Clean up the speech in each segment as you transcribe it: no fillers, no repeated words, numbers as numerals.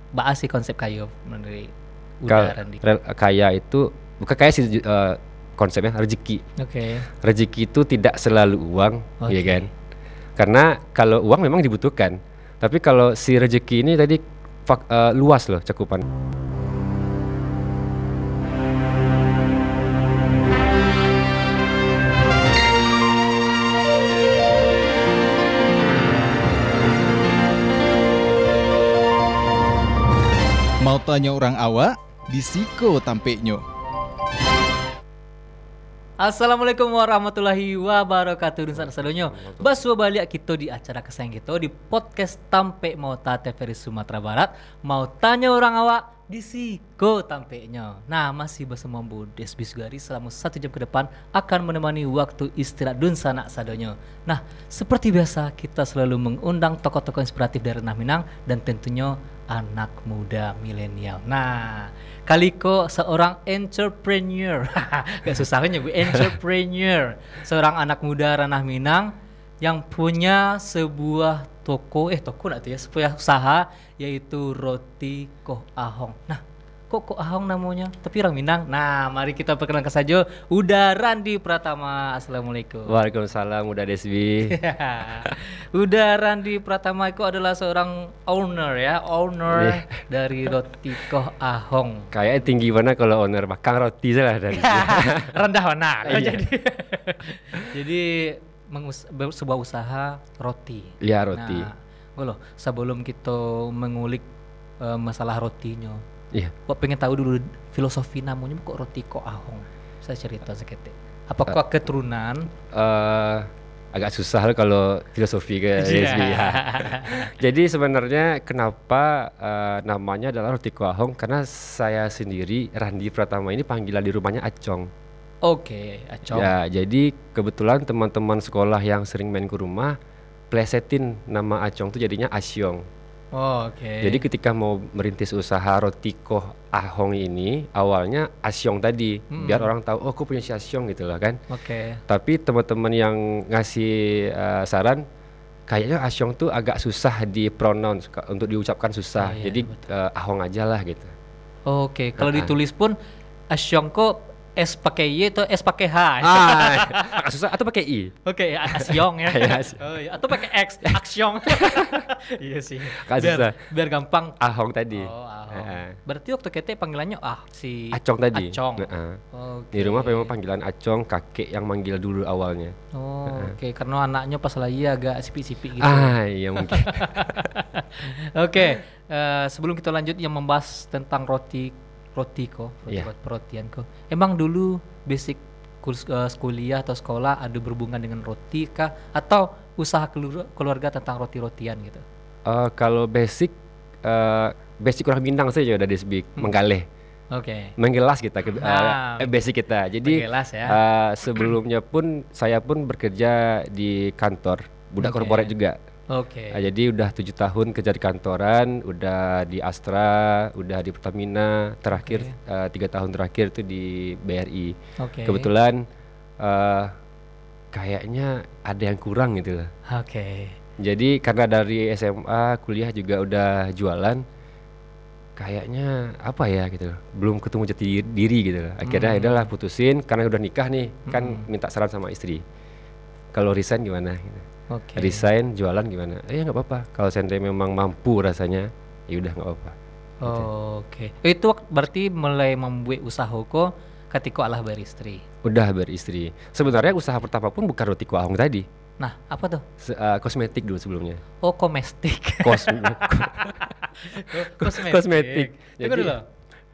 bahas sih konsep kayu menurut Kalau udaran di. kaya itu bukan kaya sih, konsepnya rezeki. Oke. Rezeki itu tidak selalu uang, ya Oke. kan? Karena kalau uang memang dibutuhkan, tapi kalau si rezeki ini tadi luas loh cakupan. Mau tanya orang awak, disiko tampeknya. Assalamualaikum warahmatullahi wabarakatuh. Dan sadonyo baswa balik kita di acara kesayangan kita di podcast Tampe Mauta TVRI Sumatera Barat. Mau tanya orang awak di siko tampeknya. Nah, masih bersama Bu Desbi Sugari selama 1 jam ke depan akan menemani waktu istirahat dun sanak sadonyo. Nah, seperti biasa kita selalu mengundang tokoh-tokoh inspiratif dari Renah Minang dan tentunya anak muda milenial. Nah, Kaliko seorang entrepreneur, gak susah nyebut entrepreneur, seorang anak muda Ranah Minang yang punya sebuah toko nak tuh ya, sebuah usaha yaitu Roti Koh Ahong. Nah, kok Koh Ahong namanya? Tapi orang Minang. Nah, mari kita perkenalkan saja Uda Randi Pratama. Assalamualaikum. Waalaikumsalam, Uda Desbi. Uda Randi Pratama itu adalah seorang owner dari Roti Koh Ahong. Kayaknya tinggi mana kalau owner makan roti salah dari Rendah mana? Iya. Jadi sebuah usaha roti. Iya, roti. Nah, loh, sebelum kita mengulik masalah rotinya, Iya. kok pengen tahu dulu filosofi namanya kok Roti Koh Ahong. Saya cerita sedikit. Apakah keturunan? Agak susah loh kalau filosofi ke DSB ya. Jadi sebenarnya kenapa namanya adalah Roti Koh Ahong, karena saya sendiri Randi Pratama ini panggilan di rumahnya Acong. Oke, Acong. Ya, jadi kebetulan teman-teman sekolah yang sering main ke rumah plesetin nama Acong tuh jadinya Asyong. Oke. Jadi ketika mau merintis usaha Roti Koh Ahong ini, awalnya Asyong tadi, biar orang tahu, oh aku punya si Asyong gitu lah kan. Oke. Tapi teman-teman yang ngasih saran, kayaknya Asyong tuh agak susah di pronounce, untuk diucapkan susah. Iya, Jadi Ahong aja lah gitu. Oke, kalau ditulis pun Asyong kok S pakai Y atau S pakai H? Agak susah atau pakai I? Oke, Asyong ya. Iya, Oh, iya. Atau pakai X, Aksyong. Iya sih. Agak susah. Biar gampang. Ahong tadi. Oh, Ahong. Berarti waktu kita panggilannya si Acong tadi. Acong. Di rumah memang panggilan Acong, kakek yang manggil dulu awalnya. Oke, karena anaknya pas lagi agak sipi-sipi gitu. Iya mungkin. Oke, sebelum kita lanjut yang membahas tentang roti perotian kok. Emang dulu basic kuliah atau sekolah ada berhubungan dengan roti kah atau usaha keluarga tentang roti-rotian gitu? Kalau basic orang Minang saja udah disebut menggaleh. Oke. Menggelas kita basic kita. Jadi menggelas ya. Sebelumnya pun saya pun bekerja di kantor budak korporat juga. Oke. Jadi udah 7 tahun kerja di kantoran, udah di Astra, udah di Pertamina, terakhir 3 tahun terakhir itu di BRI. Kebetulan kayaknya ada yang kurang gitu loh. Oke. Jadi karena dari SMA kuliah juga udah jualan, kayaknya apa ya gitu loh, belum ketemu jati diri gitu loh. Akhirnya adalah putusin karena udah nikah nih, kan minta saran sama istri. Kalau resign gimana gitu. Resign jualan gimana? Ya nggak apa-apa. Kalau seandainya memang mampu rasanya, ya udah nggak apa-apa. Oke. Itu berarti mulai membuat usaha kok ketika Allah beristri. Udah beristri. Sebenarnya usaha pertama pun bukan Roti Koh Ahong tadi. Nah, apa tuh? Kosmetik dulu sebelumnya. Oh, komestik. Kosmetik. Tunggu dulu.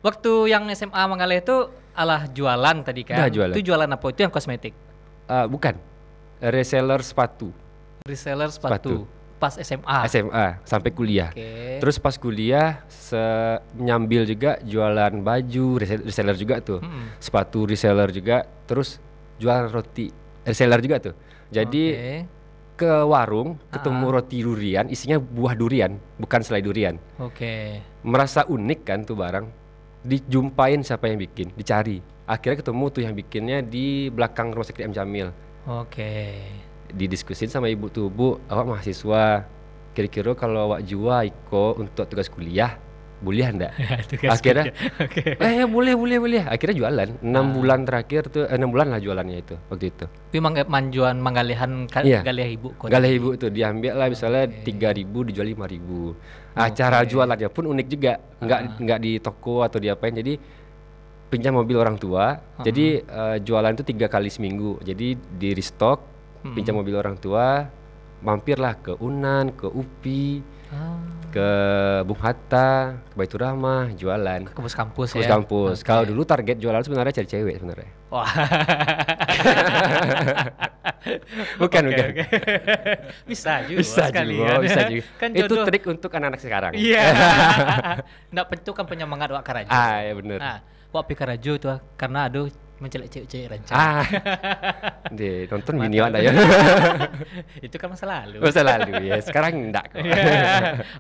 Waktu yang SMA Manggala itu alah jualan tadi kan? Jualan. Itu jualan apa? Itu yang kosmetik? Bukan. Reseller sepatu. Reseller sepatu. Pas SMA. SMA sampai kuliah. Terus pas kuliah nyambil juga jualan baju, reseller juga tuh. Sepatu reseller juga, terus jualan roti reseller juga tuh. Jadi ke warung ketemu roti durian, isinya buah durian, bukan selai durian. Merasa unik kan tuh barang. Dijumpain siapa yang bikin, dicari. Akhirnya ketemu tuh yang bikinnya di belakang Rumah Sakit M Jamil. Didiskusin sama ibu tuh, Bu, awak mahasiswa, kira-kira kalau awak jual Iko untuk tugas kuliah boleh enggak? Itu kan Akhirnya Oke. boleh. Akhirnya jualan. 6 bulan terakhir tuh 6 bulan lah jualannya itu waktu itu. Tapi manjuan manggalihan Iya. galiah ibu kok. Galah ibu tuh diambil lah misalnya 3.000 dijual 5.000. Cara jualannya pun unik juga. Enggak di toko atau diapain. Jadi pinjam mobil orang tua. Jadi jualan itu 3 kali seminggu. Jadi di restock, pinjam mobil orang tua, mampirlah ke Unan, ke UPI, ke Bung Hatta, ke Baitur Rahmah, jualan. Ke kampus Terus ya. kampus. Kalau dulu target jualan sebenarnya cari cewek sebenarnya. Wah. Bukan. Oke. Bisa juga. Bisa sekalian. juga. Kan Itu jodoh. trik untuk anak-anak sekarang. Iya. Nggak pentu kan penyemangat wak karajo. Ya bener. Nah, wak pikarajo itu karena aduh mencelek cewek-cewek rancang. Deh, nonton bini ada ya. Itu kan masa lalu. Masa lalu ya. Sekarang enggak kok.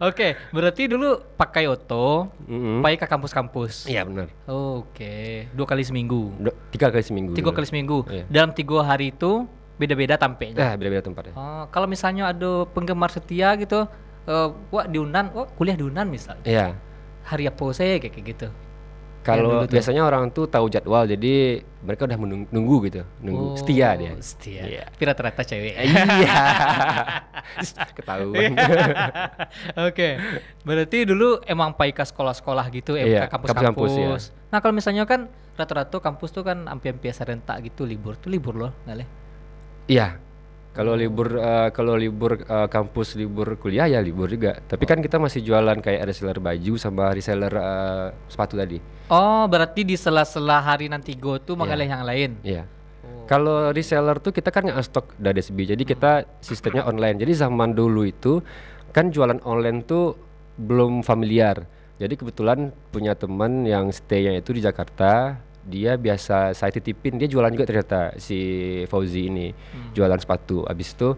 Oke, berarti dulu pakai oto, Mm-mm. pakai ke kampus-kampus. Iya benar. Oke, 2 kali seminggu. 3 kali seminggu. 3 kali seminggu. Iya. Dalam 3 hari itu beda-beda tampilnya. Beda-beda tempatnya. Oh, kalau misalnya ada penggemar setia gitu, wah di Unan, kuliah di Unan misalnya. Iya. Hari apa saya kayak gitu. Kalau dulu tuh. biasanya orang tuh tahu jadwal, jadi mereka udah nunggu gitu, Oh, nunggu setia dia. Setia. Iya. Tapi rata-rata cewek. Iya. Ketahuan. Oke. Berarti dulu emang pai ke sekolah-sekolah gitu, Iya, ke kampus-kampus. kampus-kampus, ya. Nah, kalau misalnya kan rata-rata kampus tuh kan hampir serentak gitu libur loh, nggak leh? Iya. Kalau libur kampus, libur kuliah ya libur juga. Tapi kan kita masih jualan kayak reseller baju sama reseller sepatu tadi. Oh, berarti di sela-sela hari nanti go tuh mengalih yang lain. Iya. Kalau reseller tuh kita kan nge-stok dari SB. Jadi kita sistemnya online. Jadi zaman dulu itu kan jualan online tuh belum familiar. Jadi kebetulan punya teman yang stay-nya itu di Jakarta. Dia biasa saya titipin, dia jualan juga ternyata si Fauzi ini. Jualan sepatu. Habis itu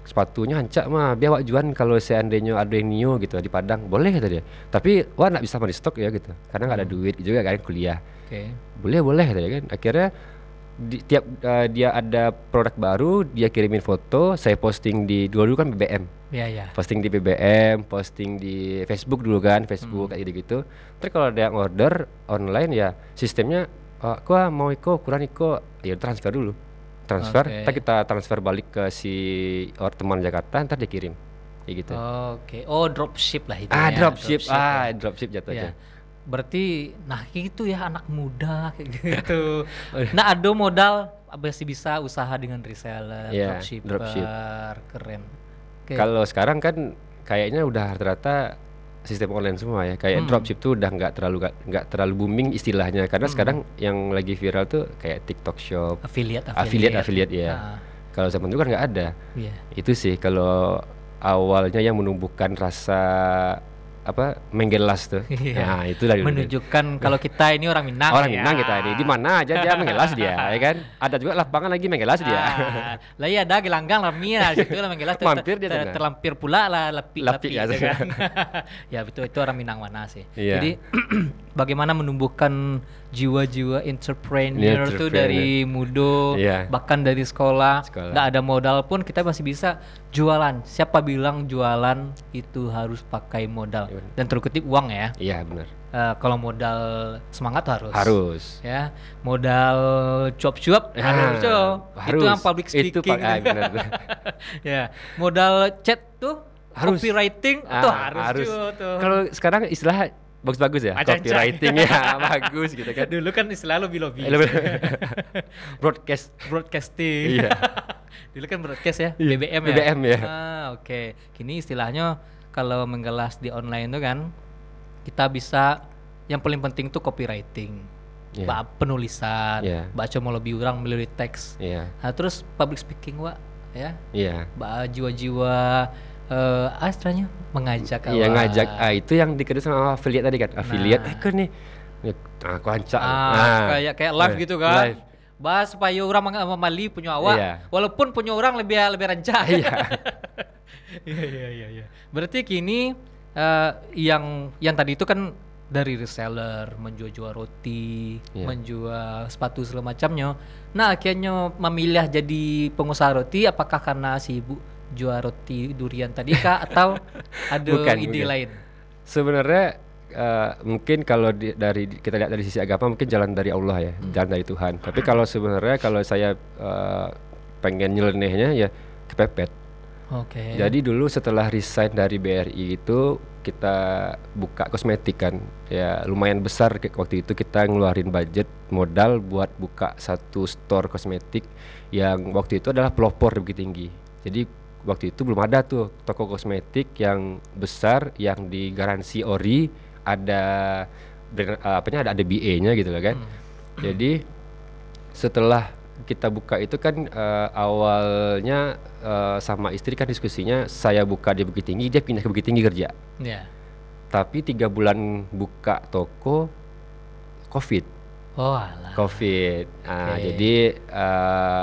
sepatunya hancak mah biar wak jualan kalau seandainya ada yang nio gitu di Padang. Boleh kata dia. Tapi wah nggak bisa stok ya gitu. Karena nggak ada duit juga kan kuliah. Oke. Boleh kata dia kan. Akhirnya tiap dia ada produk baru, dia kirimin foto, saya posting di dulu kan BBM. Iya. Posting di BBM, posting di Facebook dulu kan, Facebook kayak gitu. Terus kalau ada yang order online ya sistemnya gua mau kurang ya transfer dulu. Transfer, Oke. ntar kita transfer balik ke si teman Jakarta, ntar dia kirim. Kayak gitu. Oke. Oh, dropship lah itu. Dropship. Ya. Dropship jatuhnya. Ya. Berarti nah gitu ya anak muda kayak gitu. Nah, ada modal masih bisa usaha dengan reseller, Iya, dropship. dropship. Keren. Oke. Kalau sekarang kan kayaknya udah rata-rata sistem online semua ya. Kayak dropship tuh udah nggak terlalu booming istilahnya. Karena sekarang yang lagi viral tuh kayak TikTok Shop, affiliate ya. Ah, Kalau zaman dulu kan nggak ada. iya. Itu sih kalau awalnya yang menumbuhkan rasa menggelas tuh. Iya. Nah, itu dari dulu. Menunjukkan kalau kita ini orang Minang. Orang ya. Minang kita ini di mana aja dia menggelas dia, ya kan? Ada juga lapangan lagi menggelas dia. Lah iya ada gelanggang lamia situ lah menggelas Mampir dia sana. terlampir pula lah Lapik lapi ya. gitu kan. Ya betul itu orang Minang mana sih. Iya. Jadi bagaimana menumbuhkan jiwa-jiwa entrepreneur tuh dari muda Iya. bahkan dari sekolah Sekolah. nggak ada modal pun kita masih bisa jualan. Siapa bilang jualan itu harus pakai modal Iya, benar. dan terkutip uang ya. Iya benar. Kalau modal semangat harus. Harus. Ya, modal cuap-cuap harus. Itu yang public Itu speaking. benar. Ya, modal chat tuh Harus. copywriting itu harus. Tuh. Kalau sekarang istilah bagus-bagus ya, Acan-acan. copywriting ya bagus gitu kan. Dulu kan istilah lobby-lobby. Broadcasting. Iya. Dulu kan broadcast ya, Iya, BBM ya. BBM ya. Oke. Kini istilahnya kalau menggelas di online tuh kan kita bisa yang paling penting tuh copywriting. Iya. Penulisan, Iya. baca mau lebih orang melalui teks. Iya. Nah, terus public speaking ya. Iya. Jiwa-jiwa istilahnya mengajak Iya awak. ngajak. Itu yang dikenal sama affiliate tadi kan. Affiliate kan nih. Aku ancak. Kayak live gitu kan. Live. Bahas supaya orang memali punya awak, Iya. walaupun punya orang lebih rancang. Iya. Iya. Berarti kini yang tadi itu kan dari reseller menjual roti, Iya. menjual sepatu segala macamnya. Nah, akhirnya memilih jadi pengusaha roti apakah karena si ibu jual roti durian tadi kah atau ada Bukan, ide bukan. lain? Sebenarnya mungkin kalau kita lihat dari sisi agama mungkin jalan dari Allah ya, jalan dari Tuhan. Tapi kalau sebenarnya kalau saya pengen nyelenehnya ya kepepet. Oke. Jadi dulu setelah resign dari BRI itu kita buka kosmetik kan, ya lumayan besar waktu itu kita ngeluarin budget modal buat buka satu store kosmetik yang waktu itu adalah pelopor di Bukit Tinggi. Jadi waktu itu belum ada tuh toko kosmetik yang besar yang digaransi ori, ada brand, ada BA-nya gitu lah kan. Jadi setelah kita buka itu kan awalnya sama istri kan diskusinya saya buka di Bukit Tinggi, dia pindah ke Bukit Tinggi kerja. Yeah. Tapi 3 bulan buka toko COVID. Oh alah. COVID. Jadi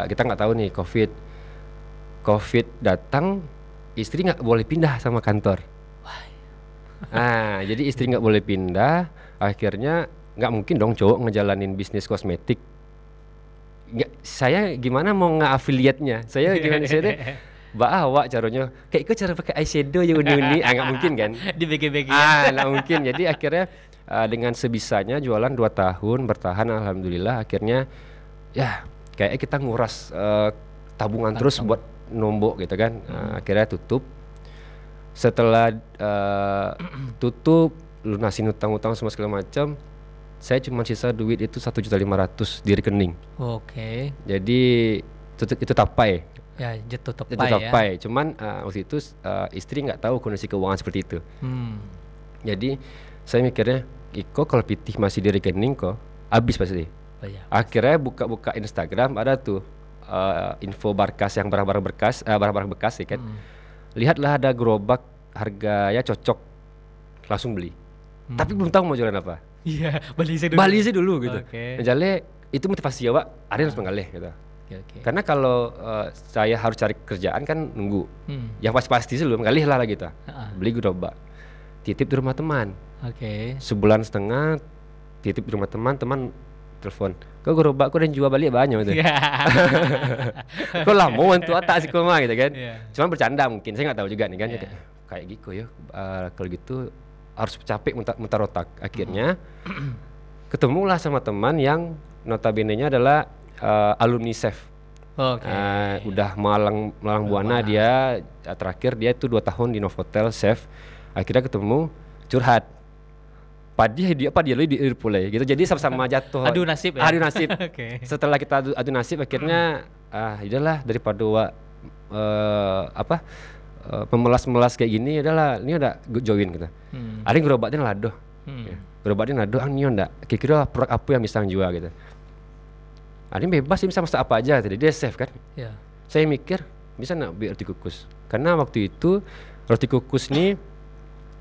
kita nggak tahu nih COVID datang, istri nggak boleh pindah sama kantor. Jadi istri nggak boleh pindah, akhirnya nggak mungkin dong cowok ngejalanin bisnis kosmetik. Saya gimana mau nge-affiliate-nya? Saya gimana saya awak caranya kayak kok cara pakai eyeshadow yang uni-uni nggak mungkin kan? Di BG-BG. Nggak mungkin. Jadi akhirnya dengan sebisanya jualan 2 tahun bertahan, alhamdulillah. Akhirnya ya kayak kita nguras tabungan terus buat nombok gitu kan. Akhirnya tutup. Setelah tutup, lunasin utang-utang semua segala macam, saya cuma sisa duit itu 1.500.000 di rekening. Oke. Jadi itu tapai. Ya, itu tapai Itu ya. tapai. Cuman waktu itu istri nggak tahu kondisi keuangan seperti itu. Jadi saya mikirnya, Iko kalau pitih masih di rekening kok habis pasti. Ya. Akhirnya buka Instagram, ada tuh info barkas yang barang-barang bekas ya kan. Lihatlah ada gerobak harganya cocok, langsung beli. Tapi belum tahu mau jualan apa. Iya, bali sih dulu gitu. Jale itu motivasi ya, Pak. Ada yang harus mengalih gitu. Karena kalau saya harus cari kerjaan kan nunggu. Yang pasti sebelum mengalih lah gitu. Beli gerobak. Titip di rumah teman. Sebulan setengah titip di rumah teman telepon. Kok gerobakku dan jual balik banyak gitu. Kok lama untuk atas sih mah gitu kan. Cuman bercanda mungkin, saya nggak tahu juga nih kan. Kayak gitu ya. Kalau gitu harus capek mutar otak. Akhirnya ketemulah sama teman yang notabene-nya adalah alumni SEF. Udah malang buana dia, terakhir dia itu 2 tahun di Novotel SEF. Akhirnya ketemu, curhat. Dia di pulai gitu. Jadi sama-sama jatuh. Adu nasib ya. Adu nasib. Setelah kita adu nasib akhirnya udahlah daripada memelas kayak gini, adalah ini udah join gitu. Ada yang gerobaknya ladoh. Gerobaknya ladoh, ini ndak. Kira-kira produk apa yang bisa jual gitu. Ada yang bebas, bisa masak apa aja tadi. Dia safe kan. Saya mikir bisa nggak beli roti kukus. Karena waktu itu roti kukus ini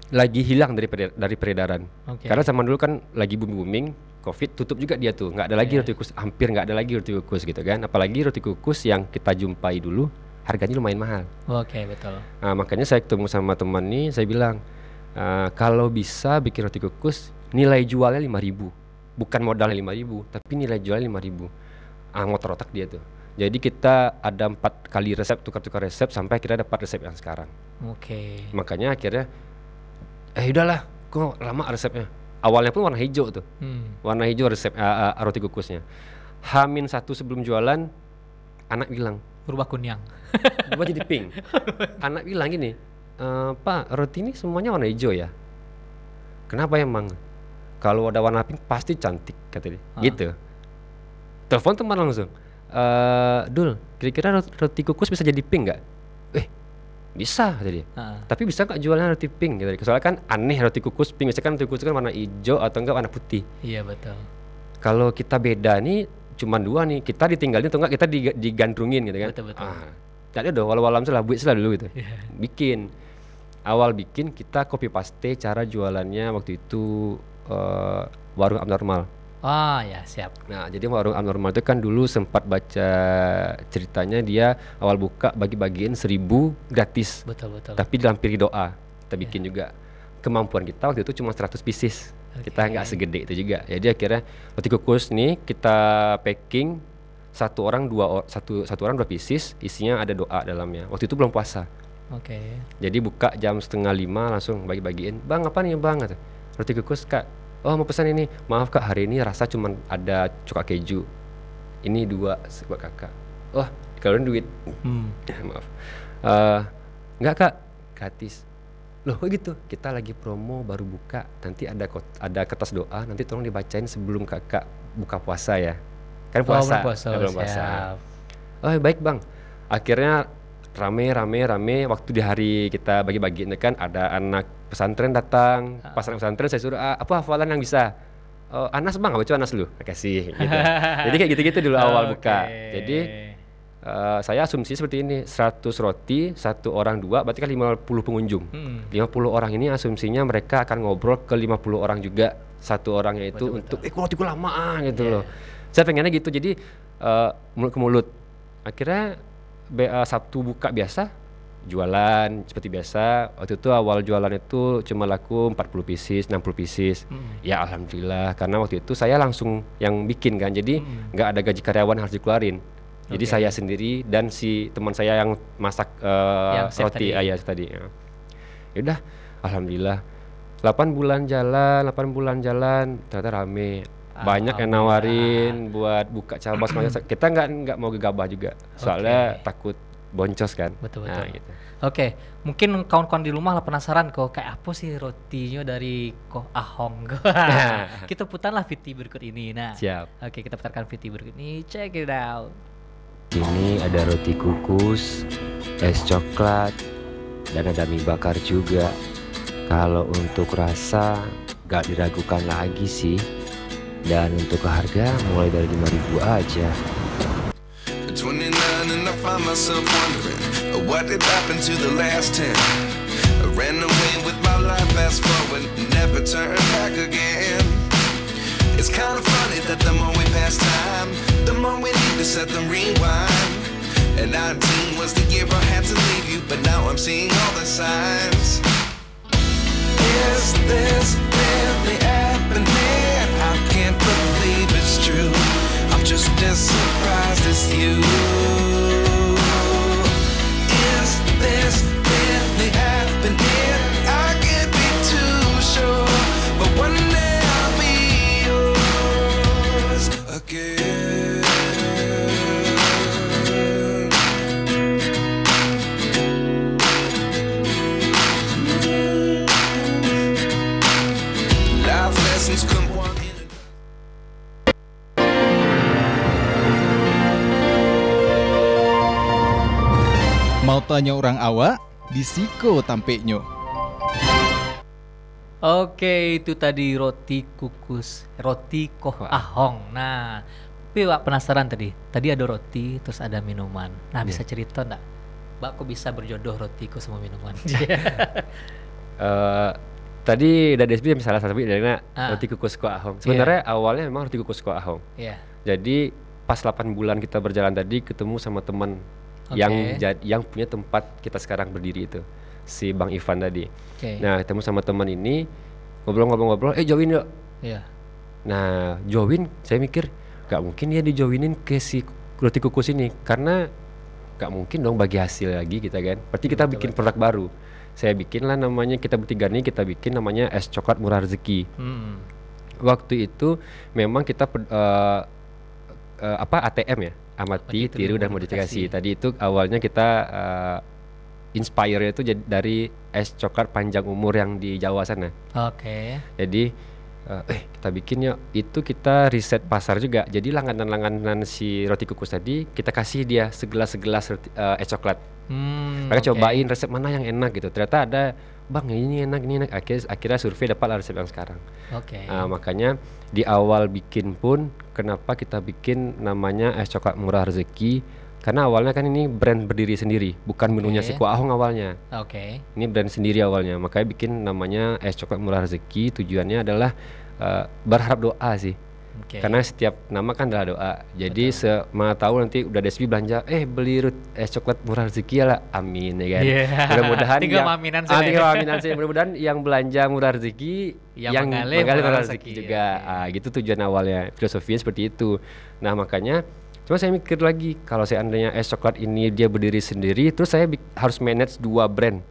lagi hilang dari peredaran. Karena zaman dulu kan lagi booming, COVID tutup juga dia tuh. Nggak ada lagi roti kukus, hampir nggak ada lagi roti kukus gitu kan. Apalagi roti kukus yang kita jumpai dulu harganya lumayan mahal. Betul. Nah, makanya saya ketemu sama teman nih, saya bilang kalau bisa bikin roti kukus nilai jualnya 5.000, bukan modalnya 5.000, tapi nilai jualnya 5.000. Ngotor otak dia tuh. Jadi kita ada 4 kali resep, tukar-tukar resep sampai akhirnya dapat resep yang sekarang. Makanya akhirnya udahlah, kok lama resepnya. Awalnya pun warna hijau tuh, warna hijau resep roti kukusnya. H-1 sebelum jualan, anak bilang berubah kunyang. Berubah jadi pink. Anak bilang gini, Pak, roti ini semuanya warna hijau ya? Kenapa emang? Kalau ada warna pink pasti cantik, kata dia. Gitu. Telepon teman langsung. Dul, kira-kira roti kukus bisa jadi pink nggak? Bisa, kata dia. Tapi bisa nggak jualnya roti pink? Gitu. Soalnya kan aneh roti kukus pink. Biasanya kan roti kukus kan warna hijau atau enggak warna putih. Iya betul. Kalau kita beda nih, cuman 2 nih. Kita ditinggalin atau enggak kita digandrungin gitu kan. Betul. Jadi udah walau-walam salah buat salah dulu gitu. Bikin. Awal bikin kita copy paste cara jualannya waktu itu warung abnormal. Ya siap. Nah, jadi warung abnormal itu kan dulu sempat baca ceritanya dia awal buka bagi-bagiin 1.000 gratis. Betul. Tapi dilampiri doa. Kita bikin juga. Kemampuan kita waktu itu cuma 100 pieces. Kita nggak segede itu juga. Jadi akhirnya roti kukus nih kita packing satu orang 2 pieces, isinya ada doa dalamnya. Waktu itu belum puasa. Jadi buka jam 4:30 langsung bagi-bagiin. Bang, apa nih bang? roti kukus kak. Oh mau pesan ini, maaf kak hari ini rasa cuman ada coklat keju. Ini 2 buat kakak. Oh dikeluarin duit. Maaf. Enggak kak, gratis. Loh kok gitu? Kita lagi promo baru buka. Nanti ada kertas doa. Nanti tolong dibacain sebelum kakak buka puasa ya. Kan puasa. Belum puasa. Oh baik bang. Akhirnya rame waktu di hari kita bagi-bagi ini kan ada anak pesantren datang. Pas anak pesantren saya suruh apa hafalan yang bisa. Anas bang, baca Anas lu, kasih gitu. Jadi kayak gitu-gitu dulu awal buka. Jadi saya asumsi seperti ini, 100 roti, 1 orang 2, berarti kan 50 pengunjung. 50 orang ini asumsinya mereka akan ngobrol ke 50 orang juga. 1 orangnya itu untuk rotiku lama gitu loh. Saya pengennya gitu, jadi mulut ke mulut. Akhirnya Sabtu buka biasa, jualan seperti biasa. Waktu itu awal jualan itu cuma laku 40 pieces, 60 pieces. Ya alhamdulillah, karena waktu itu saya langsung yang bikin kan, jadi nggak ada gaji karyawan harus dikeluarin. Jadi saya sendiri dan si teman saya yang masak roti ayah tadi. Ya udah, alhamdulillah. 8 bulan jalan, ternyata rame. Banyak yang nawarin buat buka cabang semuanya. Kita nggak mau gegabah juga, soalnya takut boncos kan. Betul. Gitu. Oke, mungkin kawan-kawan di rumah lah penasaran kok kayak apa sih rotinya dari Koh Ahong. Kita putarlah VT berikut ini. Nah, siap. Oke, kita putarkan VT berikut ini. Check it out. Ini ada roti kukus, es coklat, dan ada mie bakar juga. Kalau untuk rasa gak diragukan lagi sih. Dan untuk harga mulai dari 5.000 aja. 29 and I find myself wondering what did happen to the last 10. I ran away with my life, fast forward, never turn back again. It's kind of funny that the more we pass time, the more we need to set the rewind. And 19 was the year I had to leave you, but now I'm seeing all the signs. Is this really happening? I can't believe it's true. I'm just as surprised as you. Is this really happening? I can't be too sure, but one day I'll be yours again. Life lessons come one in a Mau tanya orang awak, di Siko tampeknya. Oke, itu tadi roti kukus, roti Koh Ahong. Nah, tapi Wak penasaran tadi ada roti, terus ada minuman. Nah, bisa cerita enggak? Mbak kok bisa berjodoh rotiku sama minuman? Tadi dari SB misalnya satu dari roti kukus Koh Ahong. Sebenarnya awalnya memang roti kukus Koh Ahong. Jadi pas 8 bulan kita berjalan tadi ketemu sama teman yang punya tempat kita sekarang berdiri itu, si Bang Ivan tadi. Nah ketemu sama teman ini ngobrol-ngobrol, join yuk. Nah join, saya mikir gak mungkin dia dijoinin ke si roti kukus ini, karena gak mungkin dong bagi hasil lagi kita kan. Berarti kita bikin produk baru. Saya bikin lah namanya, kita bertiga nih kita bikin namanya es coklat murah rezeki. Waktu itu memang kita ATM ya, amati, tiru dan modifikasi. Tadi itu awalnya kita inspire itu dari es coklat panjang umur yang di Jawa sana. Jadi kita bikin yuk, itu kita riset pasar juga. Jadi langganan-langganan si roti kukus tadi kita kasih dia segelas es coklat. Mereka cobain resep mana yang enak gitu. Ternyata ada, bang ini enak. Akhirnya survei dapat resep yang sekarang. Makanya di awal bikin pun kenapa kita bikin namanya es coklat murah rezeki, karena awalnya kan ini brand berdiri sendiri, bukan menunya si Koh Ahong awalnya. Ini brand sendiri awalnya, makanya bikin namanya es coklat murah rezeki. Tujuannya adalah berharap doa sih. Karena setiap nama kan adalah doa. Jadi semana tahu nanti udah Despi belanja, beli es coklat murah rezeki ya lah, amin ya kan. Mudah-mudahan tinggal aminan saja. Mudah-mudahan yang belanja murah rezeki yang menggali murah rezeki juga. Gitu tujuan awalnya, filosofinya seperti itu. Nah makanya cuma saya mikir lagi, kalau seandainya es coklat ini dia berdiri sendiri, terus saya harus manage 2 brand.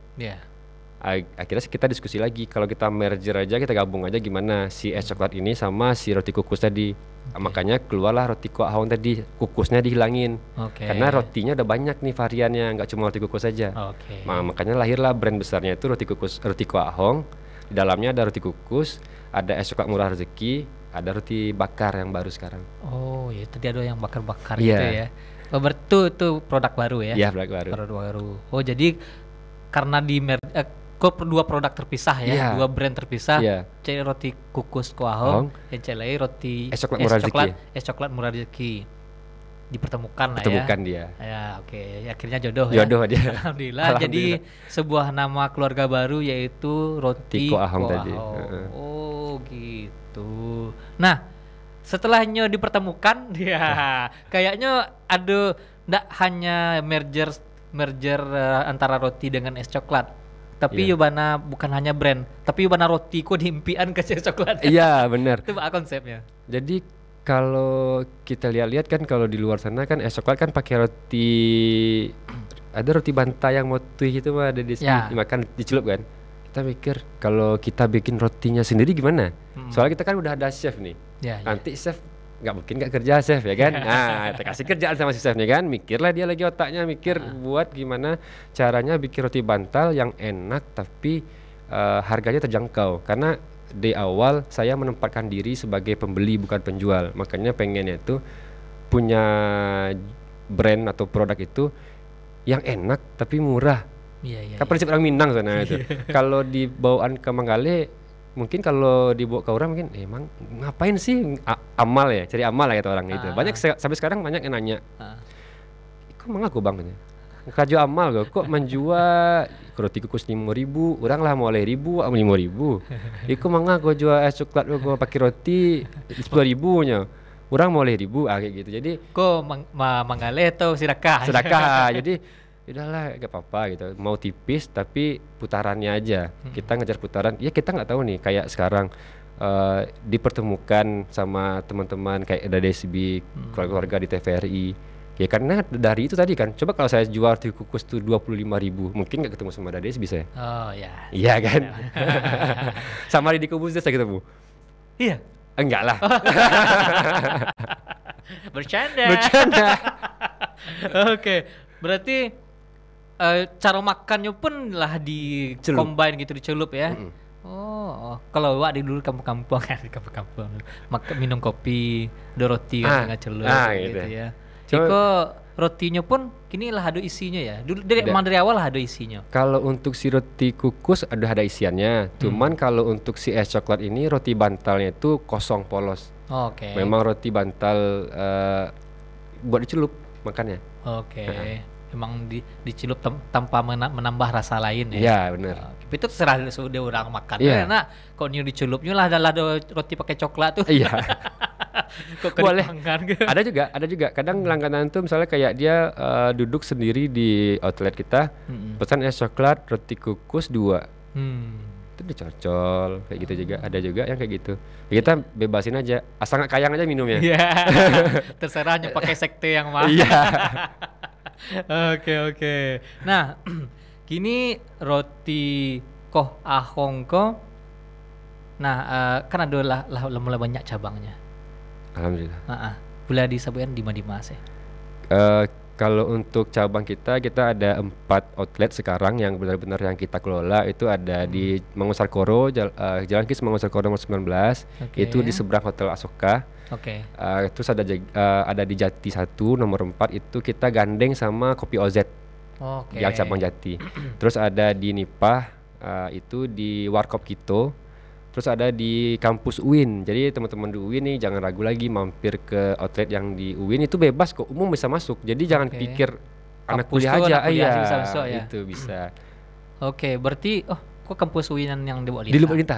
Akhirnya kita diskusi lagi, kalau kita merger aja, kita gabung aja gimana si es coklat ini sama si roti kukus tadi. Makanya keluarlah roti kuah ahong tadi, kukusnya dihilangin. Karena rotinya udah banyak nih variannya, nggak cuma roti kukus aja. Makanya lahirlah brand besarnya itu roti kuah ahong. Di dalamnya ada roti kukus, ada es coklat murah rezeki, ada roti bakar yang baru sekarang. Oh ya, tadi ada yang bakar-bakar gitu ya. Oh, itu produk baru ya? Iya, produk baru. Produk baru. Oh, jadi karena dua produk terpisah ya, dua brand terpisah. Cek roti kukus kuah ahong, yang cek lagi roti es coklat murah rezeki. Dipertemukan dia. Ya, oke. Akhirnya jodoh dia. Alhamdulillah. Jadi sebuah nama keluarga baru yaitu roti kuah ahong tadi. Oh, gitu. Nah, setelahnya dipertemukan, ya kayaknya ada ndak hanya merger antara roti dengan es coklat. Tapi Yubana bukan hanya brand, tapi Yubana roti kok diimpian ke es coklat. Iya, benar. Itu konsepnya. Jadi kalau kita lihat-lihat kan, kalau di luar sana kan es coklat kan pakai roti, ada roti bantai yang motui gitu mah, ada dimakan dicelup kan. Kita mikir kalau kita bikin rotinya sendiri gimana? Soalnya kita kan udah ada chef nih. Nanti chef nggak mungkin nggak kerja chef ya kan? Nah, kita kasih kerjaan sama si chefnya kan, mikirlah dia lagi otaknya mikir buat gimana caranya bikin roti bantal yang enak tapi harganya terjangkau. Karena di awal saya menempatkan diri sebagai pembeli bukan penjual, makanya pengennya itu punya brand atau produk itu yang enak tapi murah. Kan prinsip orang Minang sana itu. Kalau dibawaan ke Manggale, mungkin kalau dibawa ke orang mungkin emang ngapain sih amal ya, cari amal lah kata orang gitu. Banyak sampai sekarang banyak yang nanya, kok mang aku bang, kajo amal kok menjual roti kukus 5.000, orang lah mau 5.000, 5.000. Iku mang aku jual es coklat aku pakai roti 10.000 nya, orang mau 5.000 kayak gitu. Jadi kok Manggale atau sedekah. Jadi udahlah gak apa-apa gitu, mau tipis tapi putarannya aja. Kita ngejar putaran. Ya kita nggak tahu nih, kayak sekarang dipertemukan sama teman-teman kayak ada DSB, keluarga di TVRI. Ya karena dari itu tadi kan, coba kalau saya jual roti kukus tuh 25.000, mungkin nggak ketemu sama Dades bisa ya? Oh ya. Iya kan? Sama di Kubus saya ketemu. Iya. Enggak lah. Bercanda. Oke. Berarti cara makannya pun lah di combine gitu, dicelup ya. Oh, kalau wak di dulu kampung-kampung kan, minum kopi, ada roti kan dengan celup gitu ya. Jika rotinya pun kini lah ada isinya ya. Dulu dari awal lah ada isinya. Kalau untuk si roti kukus ada isiannya. Cuman kalau untuk si es coklat ini roti bantalnya itu kosong polos. Memang roti bantal buat dicelup makannya. Memang dicelup tanpa menambah rasa lain ya. Iya, benar. Itu terserah sudah orang makan. Karena kalau new dicelupnya lah adalah roti pakai coklat tuh. Iya. Kok boleh. Ada juga. Kadang langganan tuh misalnya kayak dia duduk sendiri di outlet kita, pesan es coklat, roti kukus 2. Itu dicocol kayak gitu juga. Ada juga yang kayak gitu. Ya kita bebasin aja, asal nggak kayang aja minumnya. Terserah hanya pakai sekte yang mahal. Oke. Nah, kini roti koh ahong ko. Nah, kan ada mulai banyak cabangnya. Alhamdulillah. Boleh disebutkan di mana sih? Kalau untuk cabang kita ada 4 outlet sekarang yang benar-benar yang kita kelola. Itu ada di Mangosarkoro, Jalan Kis Mangosarkoro nomor 19. Itu di seberang Hotel Asoka. Terus ada di Jati 1 nomor 4, itu kita gandeng sama Kopi OZ. Yang cabang Jati. Terus ada di Nipah, itu di Warkop Kito. Terus ada di kampus UIN. Jadi teman-teman di UIN nih jangan ragu lagi mampir ke outlet yang di UIN, itu bebas kok, umum bisa masuk. Jadi jangan pikir anak kuliah aja. Bisa masuk ya. Itu bisa. Berarti kok kampus UIN yang di Lintah? Di Lubuk Lintah.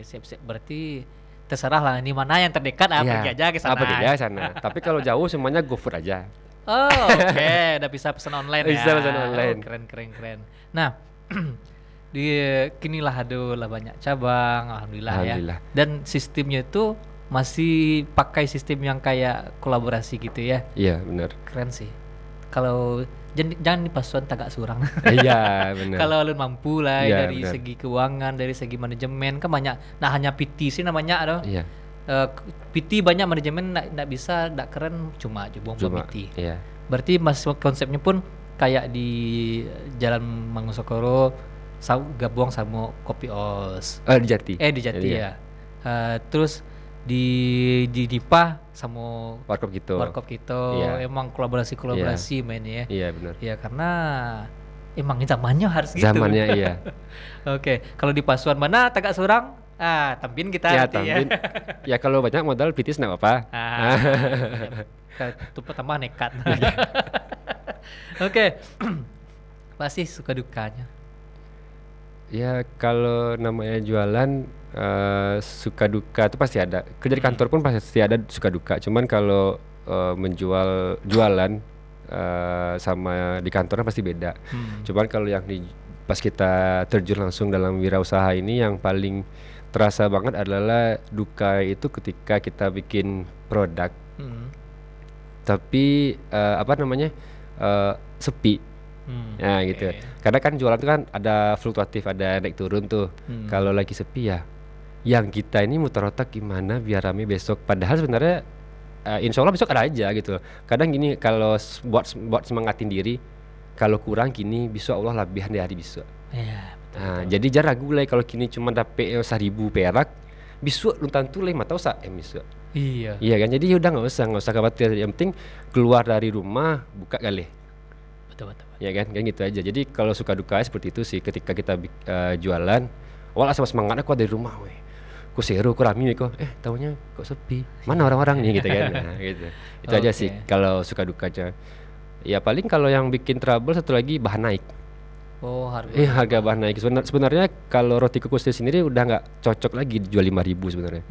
Siap-siap. Berarti terserah lah ini mana yang terdekat, pergi aja ke sana. Tapi kalau jauh semuanya GoFood aja. Udah bisa pesan online ya. Bisa pesan online. Keren. Nah, kini lah banyak cabang, alhamdulillah ya. Dan sistemnya itu masih pakai sistem yang kayak kolaborasi gitu ya. Iya, benar. Keren sih. Kalau jangan dipasuan tagak surang. Iya benar. Kalau alun mampu lah Iya, dari benar. segi keuangan, dari segi manajemen kan banyak. Nah hanya PT sih namanya ada. Iya. PT banyak manajemen nggak bisa, nggak keren, cuma aja buang-buang Cuma PT. iya. Berarti konsepnya pun kayak di Jalan Mangunkusumo gabung sama Kopi Os. Di Jati. Di Jati Iya. ya. Terus di Dipa sama Warkop gitu. Warkop kita Iya. emang kolaborasi mainnya ya. Iya benar. Ya karena emang zamannya harus gitu. Zamannya iya. Oke, kalau di Pasuruan mana tagak surang? Tampin kita Ya nanti tampin. Ya kalau banyak modal pitis enggak apa-apa. Itu pertama nekat. Oke. Pasti suka dukanya. Ya kalau namanya jualan suka duka itu pasti ada. Kerja di kantor pun pasti ada suka duka. Cuman kalau jualan sama di kantornya pasti beda. Cuman kalau yang pas kita terjun langsung dalam wirausaha ini yang paling terasa banget adalah duka itu ketika kita bikin produk tapi sepi. Ya gitu. Karena kan jualan itu kan ada fluktuatif, ada naik turun tuh. Kalau lagi sepi ya, yang kita ini muter otak gimana biar rame besok. Padahal sebenarnya insya Allah besok ada aja gitu. Kadang gini kalau buat semangatin diri, kalau kurang gini besok Allah lebihan dari hari besok. Iya. Jadi jangan ragu lah kalau kini cuma dapet 1.000 perak, besok lu tentu lah tahu besok. Iya. Iya kan, jadi udah nggak usah khawatir. Yang penting keluar dari rumah buka kali. Betul. Ya kan gitu aja. Jadi kalau suka duka seperti itu sih ketika kita jualan. Walah sama semangatnya kok dari rumah, weh. Kok seru, kok rame kok. Tahunya kok sepi. Mana orang-orang nih gitu kan. Nah, gitu. Itu aja sih kalau suka dukanya. Ya paling kalau yang bikin trouble satu lagi bahan naik. Oh, harga. Harga bahan naik. Sebenarnya kalau roti kukus sendiri udah nggak cocok lagi dijual 5.000 sebenarnya.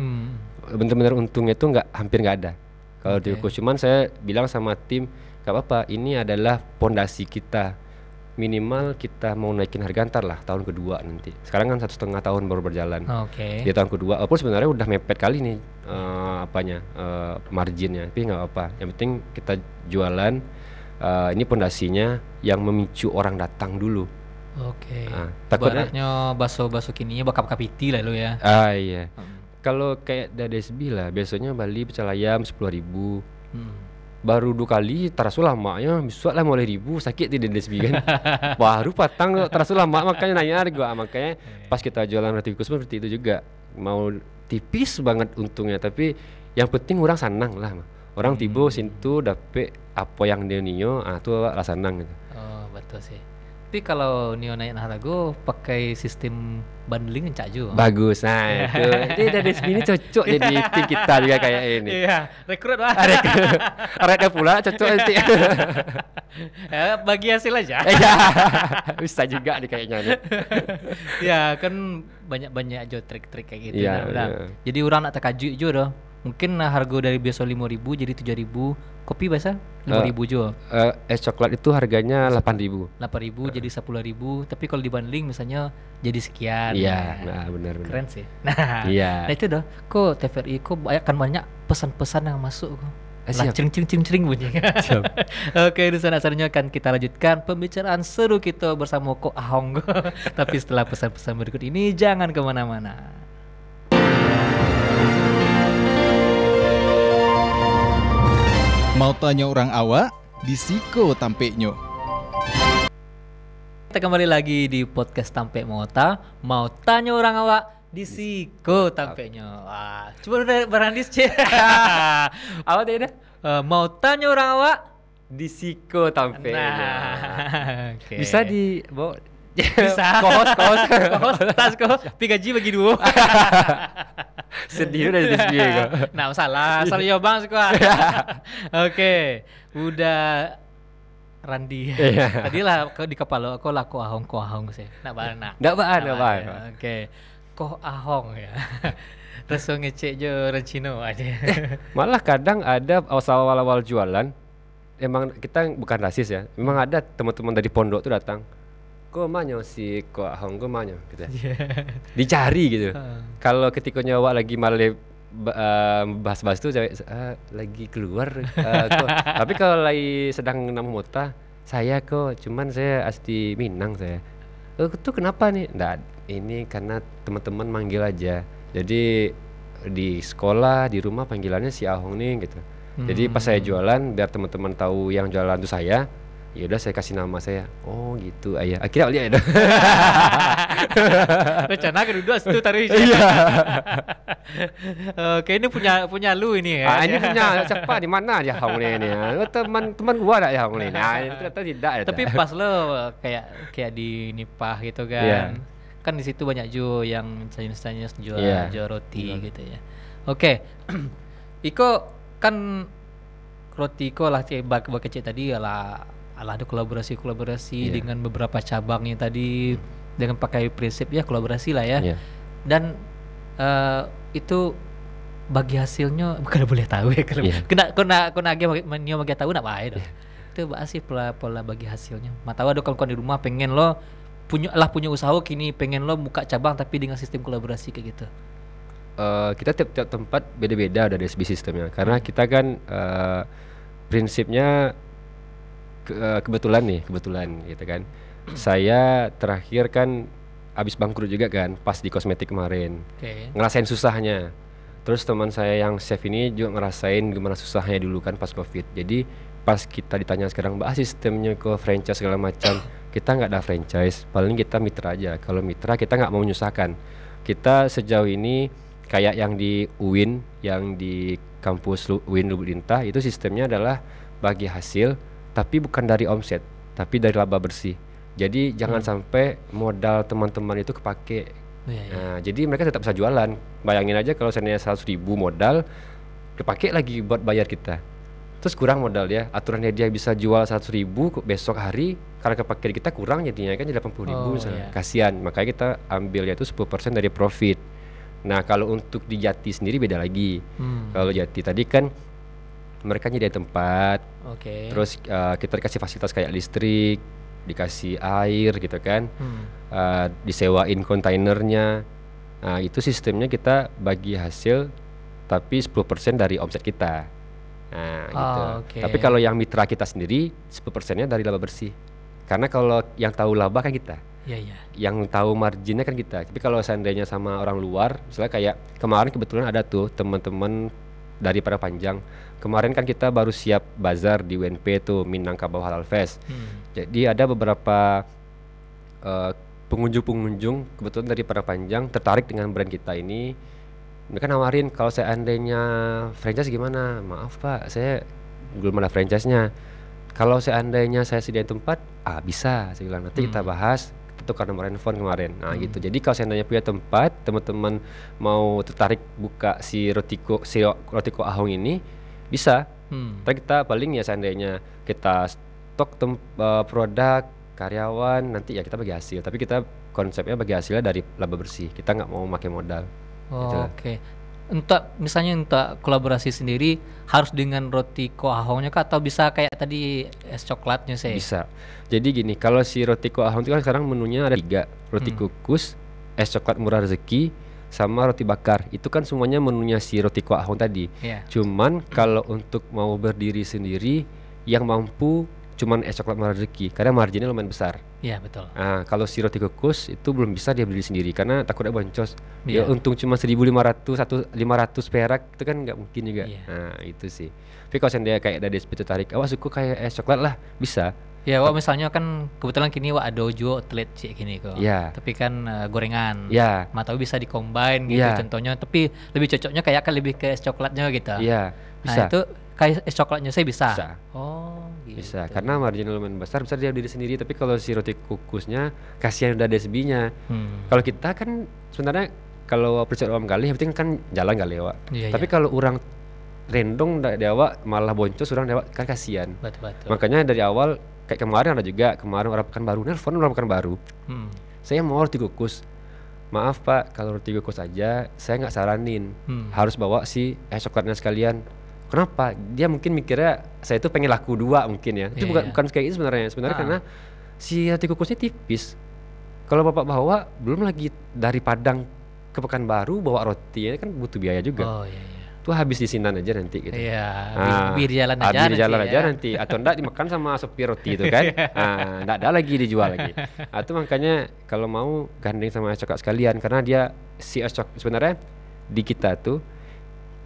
Bener-bener untungnya itu hampir nggak ada. Kalau roti kukus, cuman saya bilang sama tim, gak apa-apa, ini adalah pondasi kita. Minimal kita mau naikin harga ntar lah tahun kedua nanti. Sekarang kan 1,5 tahun baru berjalan. Di tahun kedua, walaupun sebenarnya udah mepet kali nih marginnya, tapi nggak apa. Yang penting kita jualan. Ini pondasinya yang memicu orang datang dulu. Takutnya bakso kininya bakal kapiti lah lo ya. Iya. Kalau kayak Dadesbi lah, biasanya Bali pecel ayam 10.000. Baru 2 kali terasu lamanya bisa lah mulai 1.000 sakit di Dadesbi kan. Baru patang terasu lama makanya nanya harga. Makanya pas kita jualan roti kukus seperti itu juga. Mau tipis banget untungnya, tapi yang penting orang senang lah. Orang tiba situ dapet apa yang dia nio, itu lah senang gitu. Oh, betul sih. Tapi kalau Nio naik harga pakai sistem bundling encak juga. Bagus. Nah, itu. Jadi dari sini cocok jadi tim kita juga kayak ini. Iya, rekrut lah. Rekrut pula cocok nanti. Bagi hasil aja. Iya. Bisa juga nih kayaknya nih. Ya, kan banyak jo trik-trik kayak gitu. Iya. Jadi orang nak terkaju juga doh. Mungkin harga dari biasa 5.000 jadi 7.000. Kopi biasa 5.000 juga. Es coklat itu harganya 8.000. 8.000 jadi 10.000. Tapi kalau dibanding misalnya jadi sekian. Iya, benar. Keren sih. Nah, iya. Nah itu dah. Kok TVRI kok banyak pesan-pesan yang masuk kok. Lah cering bunyi. Oke, di sana selanjutnya akan kita lanjutkan pembicaraan seru kita bersama Ko Ahong. Tapi setelah pesan-pesan berikut ini jangan kemana-mana. Mau tanya orang awak? Di Siko Tampeknyo. Kita kembali lagi di podcast Tampek Mota. Mau tanya orang awak? Di Siko Tampeknyo. Coba udah Barandis cek. Apa tadi dah? Mau tanya orang awak? Di Siko Tampeknyo. Nah, okay. Bisa di bawa. Bisa. Kohos, tas kohos. Tapi gaji bagi 2. Sedih udah sedih kok. Nah, salah ya bang suka. Oke, udah Randi. Tadi lah di kepala aku lah Ko Ahong sih. Nak bahana. Oke. Ko Ahong ya. Terus ngecek je Rencino aja. Malah kadang ada awal-awal jualan, emang kita bukan rasis ya. Memang ada teman-teman dari pondok tuh datang. Kok manyo si Ko Ahong kok manyo gitu. Dicari gitu. Kalau ketika nyawa lagi malah bahas-bahas tuh lagi keluar. Tapi kalau lagi sedang nama mota Saya kok, cuman saya asli Minang saya. Itu kenapa nih? Nggak, ini karena teman-teman manggil aja. Jadi di sekolah, di rumah panggilannya si Ahong nih gitu. Jadi pas saya jualan, biar teman-teman tahu yang jualan itu saya, ya udah saya kasih nama saya. Oh gitu, ayah. Akhirnya lihat ada. Rencana kedua situ taruh. Oke, ini punya lu ini ya. Ini punya siapa, di mana dia Hong ini? Teman gua ada ya Hong ini. Nah, itu ternyata tidak ya. Tapi pas lo kayak di Nipah gitu kan. Kan di situ banyak Jo yang Chinese jual roti gitu ya. Oke. Iko kan roti Iko lah bak kecil tadi lah ada kolaborasi dengan beberapa cabangnya tadi dengan pakai prinsip ya kolaborasi lah ya. Dan itu bagi hasilnya bukan boleh tahu ya kena menio bagi tahu nak baik itu sih pola bagi hasilnya matawa ada kawan-kawan di rumah pengen lo punya usaha kini pengen lo buka cabang tapi dengan sistem kolaborasi kayak gitu. Kita tiap tempat beda-beda dari SB sistemnya karena kita kan prinsipnya kebetulan gitu kan. Saya terakhir kan habis bangkrut juga kan pas di kosmetik kemarin. Ngerasain susahnya. Terus teman saya yang chef ini juga ngerasain gimana susahnya dulu kan pas Covid. Jadi pas kita ditanya sekarang Mbak sistemnya ke franchise segala macam, kita nggak ada franchise, paling kita mitra aja. Kalau mitra kita nggak mau menyusahkan. Kita sejauh ini kayak yang di UIN, yang di kampus UIN Lubuk Lintah itu sistemnya adalah bagi hasil tapi bukan dari omset, tapi dari laba bersih. Jadi jangan sampai modal teman-teman itu kepake. Nah, jadi mereka tetap bisa jualan. Bayangin aja kalau seandainya 100.000 modal kepake lagi buat bayar kita. Terus kurang modal ya. Aturannya dia bisa jual 100.000 besok hari karena kepake kita kurang jadinya kan jadi 80.000 misalnya. Kasihan. Makanya kita ambil yaitu 10% dari profit. Nah, kalau untuk di Jati sendiri beda lagi. Kalau Jati tadi kan mereka nyediain tempat. Terus kita dikasih fasilitas kayak listrik, dikasih air gitu kan, disewain kontainernya. Nah, itu sistemnya kita bagi hasil tapi 10% dari omset kita. Nah, gitu. Tapi kalau yang mitra kita sendiri 10%-nya dari laba bersih. Karena kalau yang tahu laba kan kita. Yang tahu marginnya kan kita. Tapi kalau seandainya sama orang luar, misalnya kayak kemarin kebetulan ada tuh teman-teman dari Padang Panjang. Kemarin kan kita baru siap bazar di UNP tuh, Minangkabau Halal Fest. Jadi ada beberapa pengunjung kebetulan dari Padang Panjang tertarik dengan brand kita ini. Mereka nawarin kalau seandainya franchise gimana? Maaf Pak, saya belum ada franchise-nya. Kalau seandainya saya sediain tempat, bisa. Saya bilang nanti kita bahas. Kita tukar nomor handphone kemarin. Nah gitu. Jadi kalau seandainya punya tempat, teman-teman mau tertarik buka si Rotiko Ahong ini bisa. Tapi kita paling ya seandainya kita stok produk karyawan nanti ya kita bagi hasil. Tapi kita konsepnya bagi hasilnya dari laba bersih. Kita nggak mau pakai modal. Untuk kolaborasi sendiri harus dengan Rotiko Ahongnya kah atau bisa kayak tadi es coklatnya saya? Bisa. Jadi gini, kalau si Rotiko Ahong itu kan sekarang menunya ada 3, roti kukus, es coklat murah rezeki, sama roti bakar. Itu kan semuanya menunya si Rotiko Ahong tadi. Cuman kalau untuk mau berdiri sendiri yang mampu cuman es coklat murah rezeki karena marginnya lumayan besar. Iya betul. Nah, kalau si roti kukus itu belum bisa dia beli sendiri karena takutnya boncos. Ya untung cuma 1.500 perak itu kan nggak mungkin juga. Nah itu sih. Tapi kalau seandainya kayak dari SP tertarik, awak suka kayak es coklat lah bisa. Ya, wak misalnya kan kebetulan kini wak dojo outlet cik gini kok. Tapi kan gorengan. Matau bisa dicombine gitu contohnya. Tapi lebih cocoknya kayak kan lebih ke es coklatnya gitu. Bisa. Nah itu kayak es coklatnya saya bisa. Gitu. Bisa karena marginnya lumayan besar bisa dia berdiri sendiri. Tapi kalau si roti kukusnya kasihan udah ada SB-nya. Kalau kita kan sebenarnya kalau percaya orang kali yang penting kan jalan kali ya, Wak. Tapi kalau orang rendong dari awal malah boncos orang lewat kan kasihan. Betul. Makanya dari awal kayak kemarin ada juga orang Pekanbaru nelfon orang Pekanbaru. Saya mau roti kukus. Maaf Pak, kalau roti kukus aja saya nggak saranin. Harus bawa si es coklatnya sekalian. Kenapa? Dia mungkin mikirnya saya itu pengen laku 2 mungkin ya. Itu bukan kayak itu sebenarnya. Sebenarnya karena si roti kukusnya tipis. Kalau Bapak bawa belum lagi dari Padang ke Pekanbaru bawa roti ya kan butuh biaya juga. tuh habis di Sinan aja nanti gitu. Iya, bir jalan aja. Bir jalan nanti aja ya. nanti, atau enggak dimakan sama sopir roti itu kan. Enggak ada lagi dijual lagi. Itu makanya kalau mau gandeng sama es coklat sekalian, karena dia si es coklat sebenarnya di kita tuh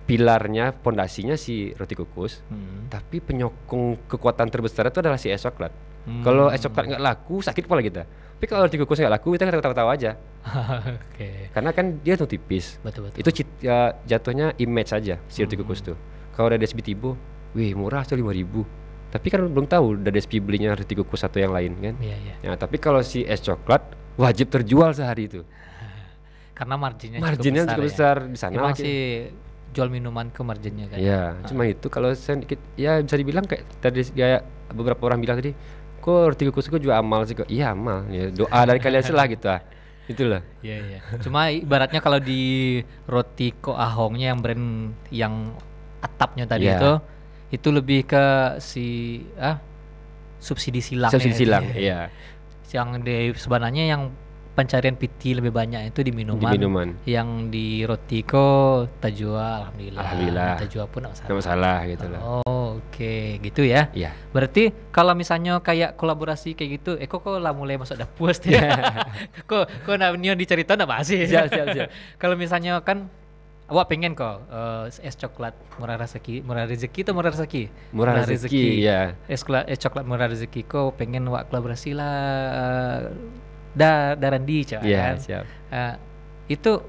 pilarnya, pondasinya si roti kukus, tapi penyokong kekuatan terbesar itu adalah si es coklat. Kalau es coklat nggak laku, sakit kepala kita. Tapi kalau roti kukus nggak laku, kita ketawa-tawa aja. Oke. Karena kan dia tuh tipis. Betul. Itu ya, jatuhnya image aja si roti kukus tuh. Kalau ada DSP Tibo, wih murah tuh 5.000. Tapi kan belum tahu ada DSP belinya roti kukus atau yang lain kan. Iya. Ya, tapi kalau si es coklat wajib terjual sehari itu. Karena marginnya cukup besar di sana. Emang sih jual minuman ke marginnya kan. Iya, cuma itu kalau sedikit ya bisa dibilang kayak tadi kayak beberapa orang bilang tadi, kok roti kukus juga amal sih kok. Iya amal, ya doa dari kalian selah gitu ah. Itulah. Iya. Cuma ibaratnya kalau di roti Ko Ahongnya yang brand yang atapnya tadi itu lebih ke subsidi silang. Subsidi silang, iya. Yang di sebenarnya yang pencarian PT lebih banyak itu di minuman. Yang di roti ko tajua alhamdulillah. Tajua pun enggak masalah gitu loh. Oh, oke, gitu ya. Iya. Berarti kalau misalnya kayak kolaborasi kayak gitu, kok lah mulai masuk dah puas ya. kok nion dicerita enggak masih. Siap. Kalau misalnya kan awak pengen kok es coklat murah rezeki atau murah rezeki? Murah rezeki, ya. Es coklat murah rezeki kok pengen awak kolaborasi lah. Darandi kan. Siap. Itu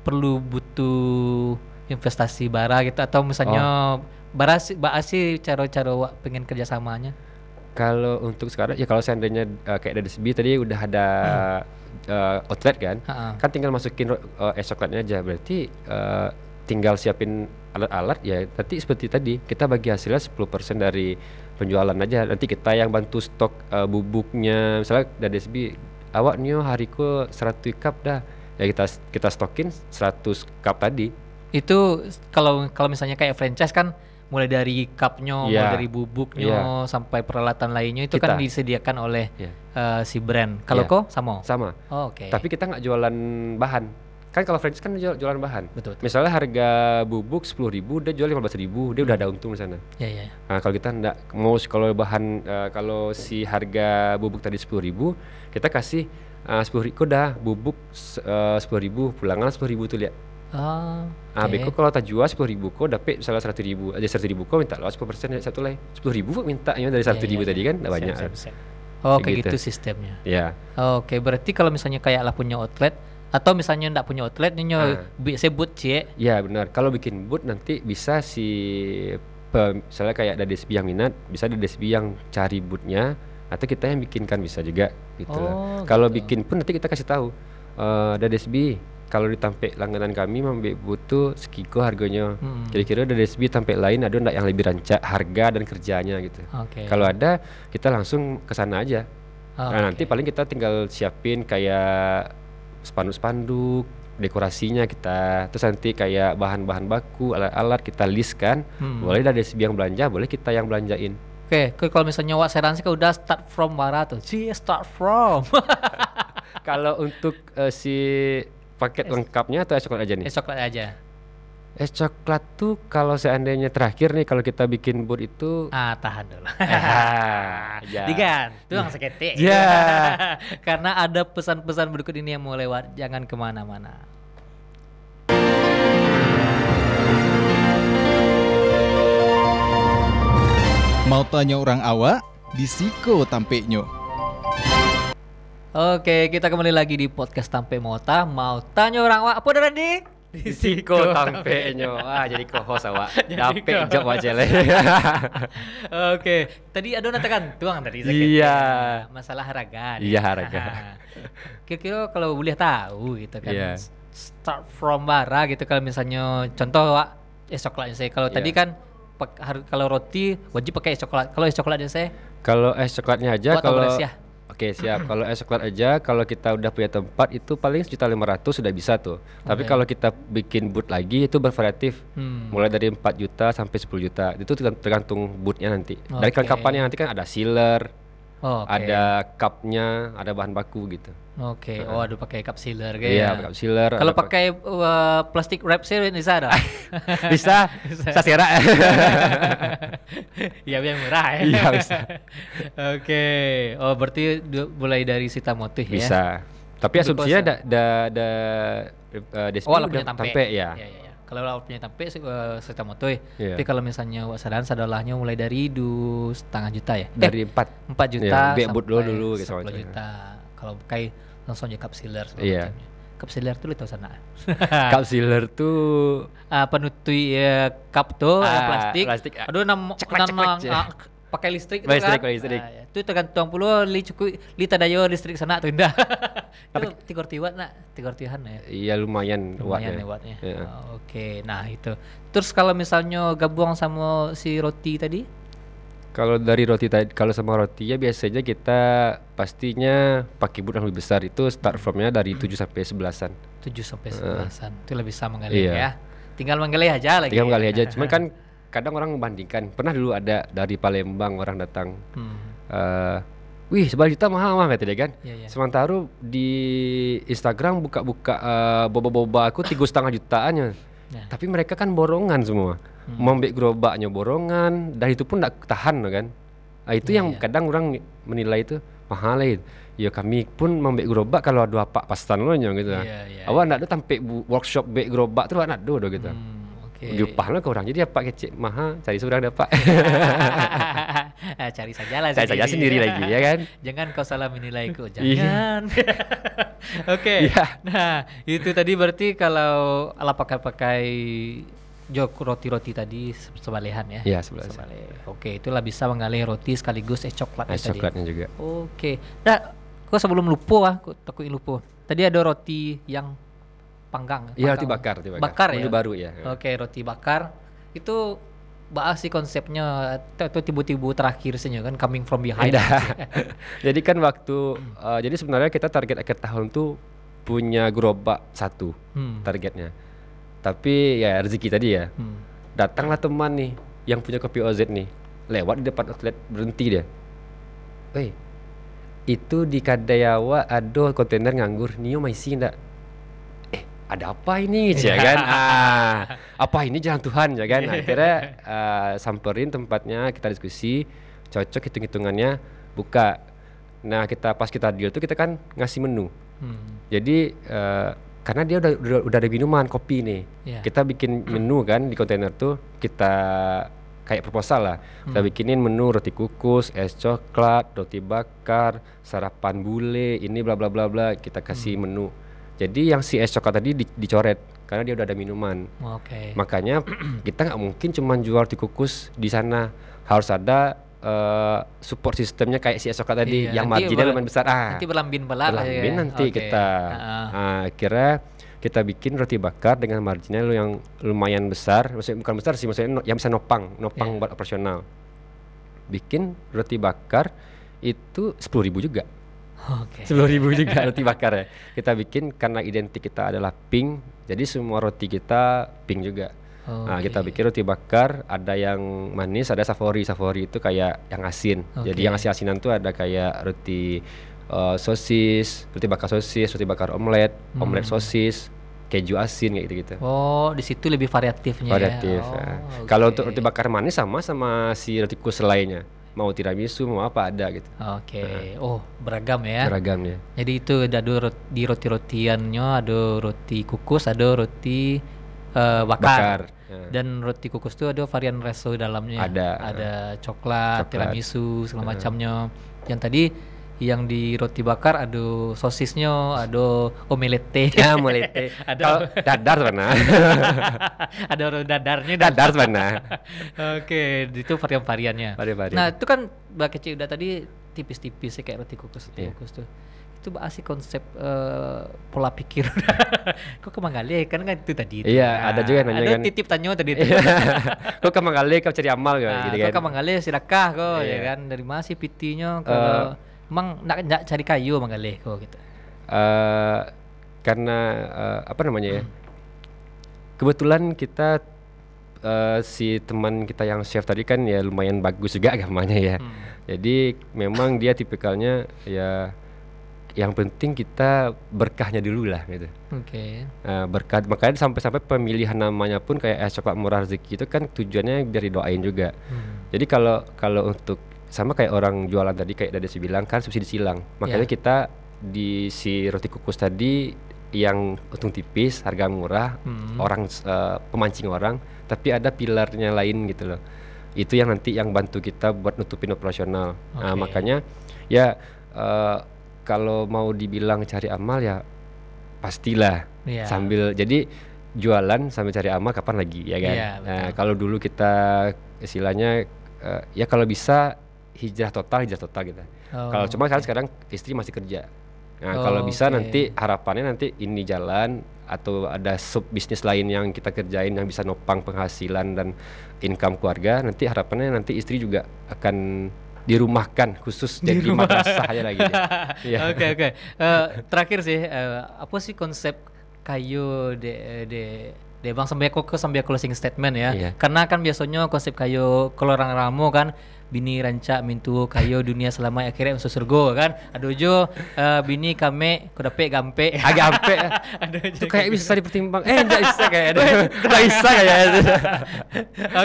perlu butuh investasi bara gitu atau misalnya bara sih cara-cara wak pengen kerjasamanya. Kalau untuk sekarang ya kalau seandainya kayak dari SB tadi udah ada outlet kan, kan tinggal masukin es coklatnya aja, berarti tinggal siapin alat-alat ya. Nanti seperti tadi kita bagi hasilnya 10% dari penjualan aja. Nanti kita yang bantu stok bubuknya. Misalnya dari SB awak nio hariku 100 cup dah. Ya kita stokin 100 cup tadi. Itu kalau misalnya kayak franchise kan mulai dari cupnya, mulai dari bubuknya sampai peralatan lainnya itu kan disediakan oleh si brand. Kalau kok sama? Oh, oke. Tapi kita nggak jualan bahan. Kan kalau franchise kan jualan bahan. Betul. Misalnya harga bubuk 10.000, dia jual 15.000, dia udah ada untung di sana. Iya. Nah, kalau kita enggak mau, kalau bahan kalau si harga bubuk tadi 10.000, kita kasih 10.000 dah bubuk 10.000, pulangan 10.000 tuh lihat. Beko kalau tak jual 10.000 kok dapat misalnya 100.000, aja 100.000 kok minta lo 10% ya satu lagi 10.000 kok mintanya dari 100.000 tadi kan enggak banyak. Oh, kayak gitu sistemnya. Iya. Oke, berarti kalau misalnya kayak lah punya outlet atau misalnya enggak punya outlet saya boot cie. Iya benar. Kalau bikin boot nanti bisa misalnya kayak ada DSB yang minat, bisa ada DSB yang cari bootnya, atau kita yang bikinkan bisa juga gitu lah. Kalau bikin pun nanti kita kasih tahu ada DSB kalau ditampek langganan kami butuh sekiko harganya. Kira-kira ada DSB tampek lain ada enggak yang lebih rancak harga dan kerjanya gitu. Kalau ada kita langsung ke sana aja. Nanti paling kita tinggal siapin kayak spanduk-spanduk, dekorasinya kita, terus nanti kayak bahan-bahan baku, alat-alat kita list kan. Boleh dari SB yang belanja, boleh kita yang belanjain. Oke, kalau misalnya wak seransi kan udah start from bara tuh. Start from. Kalau untuk si paket lengkapnya atau es coklat aja nih? Es coklat aja. Es coklat tuh kalau seandainya terakhir nih kalau kita bikin boot itu tahan dulu. Tuang seketik. Karena ada pesan-pesan berikut ini yang mau lewat, jangan kemana-mana. Mau tanya orang awak, disiko tampeknya. Oke, kita kembali lagi di podcast Tampe Mota. Mau tanya orang awak apa Darandi? Disiko tampeknya. Jadi co-host awak. Dapat job aja lah. Oke, tadi ada natakan tuang tadi. Iya. Masalah harga. Iya harga. Kira-kira kalau boleh tahu gitu kan. Start from bara gitu kalau misalnya contoh wak es coklatnya saya. Kalau tadi kan kalau roti wajib pakai es coklat. Kalau es coklatnya saya? Kalau es coklatnya aja kalau Oke, siap. Kalau es coklat aja, kalau kita udah punya tempat itu paling 1.500.000 sudah bisa tuh. Tapi kalau kita bikin boot lagi itu bervariatif. Mulai dari 4 juta sampai 10 juta. Itu tergantung bootnya nanti. Dari kelengkapannya nanti kan ada sealer, Oh, oke. ada cupnya, ada bahan baku gitu. Oke. Oh, ada pakai cup sealer kayak. Iya, cup sealer. Kalau ada pakai plastik wrap seal bisa ada. bisa, sasera. Iya, yang murah ya. Iya, bisa. Oke. Oh, berarti mulai dari Sitamoto ya. Bisa. Tapi asumsinya ada DSP Oh, lah udah punya tampe. tampe ya. Iya. Kalau lah punya tampe Sitamoto ya. Iya. Tapi kalau misalnya wasadan sadalahnya mulai dari 2,5 juta ya. Dari 4 4 juta biaya but sampai dulu 10 gitu. juta. Kalau pakai langsung aja cup sealer segala Iya. macamnya. Cup sealer tuh lu tahu sana. Cup sealer tuh Penutui cup tuh yang plastik. plastik. Aduh Ceklek, pakai listrik itu Listrik, kan. listrik. Ya. Itu tergantung puluh li tadayo listrik sana tuh indah. Itu 3 watt nak, 3 ya. Iya lumayan Lumayan wattnya. wattnya. Iya. Oke, nah itu. Terus kalau misalnya gabung sama si roti tadi? Kalau dari roti tadi, kalau sama roti ya biasanya kita pastinya pakai but yang lebih besar, itu start from-nya dari 7 sampai 11-an. 7 sampai 11-an. Itu lebih bisa mengalir Iya. ya. Tinggal mengalir aja lagi. Tinggal kali aja. Cuman kan kadang orang membandingkan. Pernah dulu ada dari Palembang orang datang. Wih, 11 juta mahal kata dia kan. Iya. Sementara di Instagram buka-buka boba-boba aku 3,5 jutaannya. Nah. Tapi mereka kan borongan semua. Membek gerobaknya borongan, dan itu pun tidak tahan kan. Nah, itu yang kadang orang menilai itu mahal itu. Ya kami pun membek gerobak kalau ada apa pastan lo gitu. Iya. Awak nak ada tampek workshop bek gerobak tu nak do gitu. Oke. Diupah lah ke orang. Jadi apa kecil mahal, cari seorang dapat. Cari sajalah Cari saja sendiri lagi ya kan. Jangan kau salah menilaiku, Iya. jangan. Oke. Iya. Nah, itu tadi berarti kalau ala pakai jok roti-roti tadi sebalehan ya. Iya, sebalehan. Sebale. Oke, itulah bisa mengalih roti sekaligus coklat Es tadi. coklatnya juga. Oke. Nah, kok sebelum lupa aku takuin lupa. Tadi ada roti yang panggang. Iya, roti bakar. Bakar ya. Menu baru ya. Oke, roti bakar itu bahas sih konsepnya atau tiba-tiba terakhir sih kan coming from behind. Jadi kan waktu jadi sebenarnya kita target akhir tahun tuh punya gerobak 1 targetnya. Tapi ya rezeki tadi ya. Datanglah teman nih yang punya kopi OZ nih. Lewat di depan outlet, berhenti dia. Woi, itu di Kadayawa ada kontainer nganggur, Nio masih ndak? Ada apa ini ya kan? Apa ini jalan Tuhan ya kan? Akhirnya samperin tempatnya, kita diskusi, cocok hitung-hitungannya, buka. Nah pas kita deal tuh kita kan ngasih menu. Jadi karena dia udah ada minuman kopi nih, kita bikin menu kan di kontainer tuh, kita kayak proposal lah. Kita bikinin menu roti kukus, es coklat, roti bakar, sarapan bule, ini bla bla bla bla, kita kasih menu. Jadi yang si es coklat tadi dicoret karena dia udah ada minuman. Oke. Makanya kita nggak mungkin cuma jual roti kukus di sana, harus ada support sistemnya kayak si es coklat tadi yang marginnya lumayan besar. Nanti berlambin berlambin nanti kita. Akhirnya kita bikin roti bakar dengan marginnya yang lumayan besar, maksudnya bukan besar sih, maksudnya yang bisa nopang buat operasional. Bikin roti bakar itu 10.000 juga. 10.000 juga roti bakar ya. Kita bikin karena identik kita adalah pink, jadi semua roti kita pink juga. Nah, kita bikin roti bakar, ada yang manis, ada savory. Savory itu kayak yang asin. Jadi yang asin-asinan tuh ada kayak roti sosis, roti bakar sosis, roti bakar omelet, omelet sosis, keju asin kayak gitu-gitu. Oh, di situ lebih variatifnya Variatif. ya. Kalau untuk roti bakar manis sama si roti kukus lainnya. Mau tiramisu, mau apa ada gitu. Oh, beragam ya. Beragamnya. Jadi itu ada di roti-rotiannya ada roti kukus, ada roti bakar. Dan roti kukus itu ada varian reso dalamnya. Ada coklat, tiramisu segala macamnya. Yang tadi yang di roti bakar ada sosisnya, ada omelette. Ya, omelette. Ada dadar mana? Ada dadarnya. Dadar mana? Oke, itu varian-variannya. Varian. Nah, itu kan Mbak Kece udah tadi tipis-tipis kayak roti kukus, kukus tuh. Itu bahas sih konsep pola pikir. Kok kemanggale kan itu tadi. Iya, ada juga yang nanya kan. Ada titip tanya tadi. Kok kemanggale kau cari amal gitu kan. Kok kemanggale sedekah kok ya kan. Dari mana sih pitinya kalau emang nak cari kayu manggale kok gitu. Karena apa namanya ya? Kebetulan kita si teman kita yang chef tadi kan ya lumayan bagus juga agamanya ya. Jadi memang dia tipikalnya ya yang penting kita berkahnya dulu lah gitu. Oke. Berkah, makanya sampai pemilihan namanya pun kayak es coklat murah rezeki itu kan tujuannya biar didoain juga. Jadi kalau untuk sama kayak orang jualan tadi kayak Dades bilang kan subsidi silang. Makanya kita di si roti kukus tadi yang untung tipis, harga murah, orang pemancing orang, tapi ada pilarnya lain gitu loh. Itu yang nanti yang bantu kita buat nutupin operasional. Nah, makanya ya kalau mau dibilang cari amal ya pastilah sambil jadi jualan sambil cari amal kapan lagi ya kan. Nah, kalau dulu kita istilahnya ya kalau bisa hijrah total gitu. Kalau cuma kan sekarang istri masih kerja. Nah, kalau bisa nanti harapannya nanti ini jalan atau ada sub bisnis lain yang kita kerjain yang bisa nopang penghasilan dan income keluarga, nanti harapannya nanti istri juga akan dirumahkan khusus jadi madrasah aja lagi. Oke. Terakhir sih, apa sih konsep kayu de bang sampai closing statement ya. Karena kan biasanya konsep kayu kalau orang ramo kan bini rancak mintu kayu dunia selama akhirnya unsur surga kan. Aduh jo bini kame kudape gampe. Gampe. Itu kayak bisa dipertimbang. Enggak bisa kayak ada. Enggak bisa kayak itu.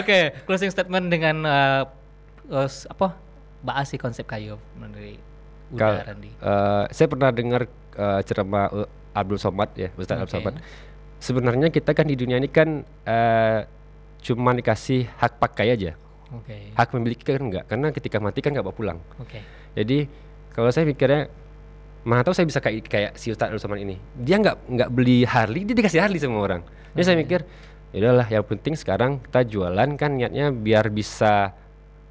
Oke, closing statement dengan apa? Bahas sih konsep kayu dari Uda Randi. Saya pernah dengar ceramah Abdul Somad ya, Ustaz Abdul Somad. Sebenarnya kita kan di dunia ini kan cuma dikasih hak pakai aja. Hak memiliki kan enggak, karena ketika mati kan enggak bawa pulang. Jadi kalau saya mikirnya, mana tahu saya bisa kayak si Ustaz Abdul Somad ini. Dia enggak beli Harley, dia dikasih Harley sama orang. Jadi saya mikir, ya udahlah, yang penting sekarang kita jualan kan niatnya biar bisa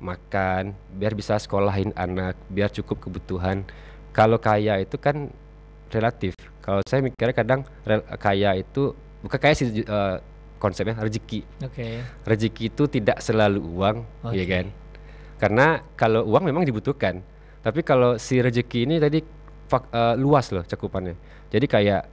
makan, biar bisa sekolahin anak, biar cukup kebutuhan. Kalau kaya itu kan relatif. Kalau saya mikirnya kadang kaya itu bukan kaya sih konsepnya rezeki. Rezeki itu tidak selalu uang, ya kan? Karena kalau uang memang dibutuhkan. Tapi kalau si rezeki ini tadi luas loh cakupannya. Jadi kayak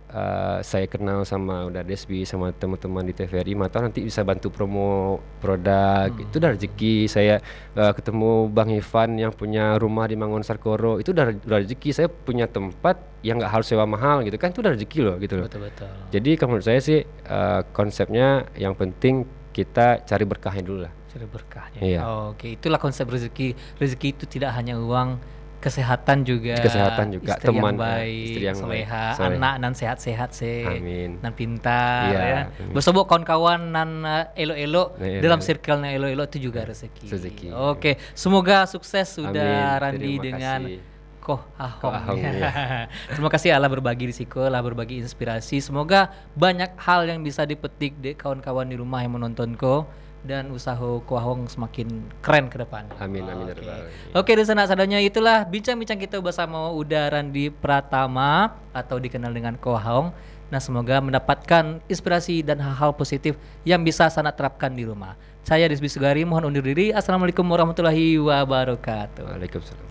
saya kenal sama Uda Desbi sama teman-teman di TVRI, mata nanti bisa bantu promo produk, itu udah rezeki. Saya ketemu Bang Ivan yang punya rumah di Mangun Sarkoro, itu udah rezeki. Saya punya tempat yang nggak harus sewa mahal gitu kan, itu udah rezeki loh gitu loh. Betul. Jadi kalau menurut saya sih konsepnya yang penting kita cari berkahnya dulu lah. Cari berkahnya. Oke, itulah konsep rezeki. Rezeki itu tidak hanya uang, kesehatan juga, istri teman yang baik, istri yang soleha, anak nan sehat-sehat amin, nan pintar ya. Bersobok kawan-kawan nan elo-elo dalam circle nan elo-elo itu juga rezeki. Oke, semoga sukses sudah Randi dengan Koh Ahong. Terima kasih Allah berbagi risiko, Allah berbagi inspirasi. Semoga banyak hal yang bisa dipetik dek kawan-kawan di rumah yang menonton dan usaha Koh Ahong semakin keren ke depan. Amin. Oke, di sana sadanya itulah bincang-bincang kita bersama Uda Randi Pratama atau dikenal dengan Koh Ahong. Nah, semoga mendapatkan inspirasi dan hal-hal positif yang bisa sana terapkan di rumah. Saya Desbi Sugari mohon undur diri. Assalamualaikum warahmatullahi wabarakatuh. Waalaikumsalam.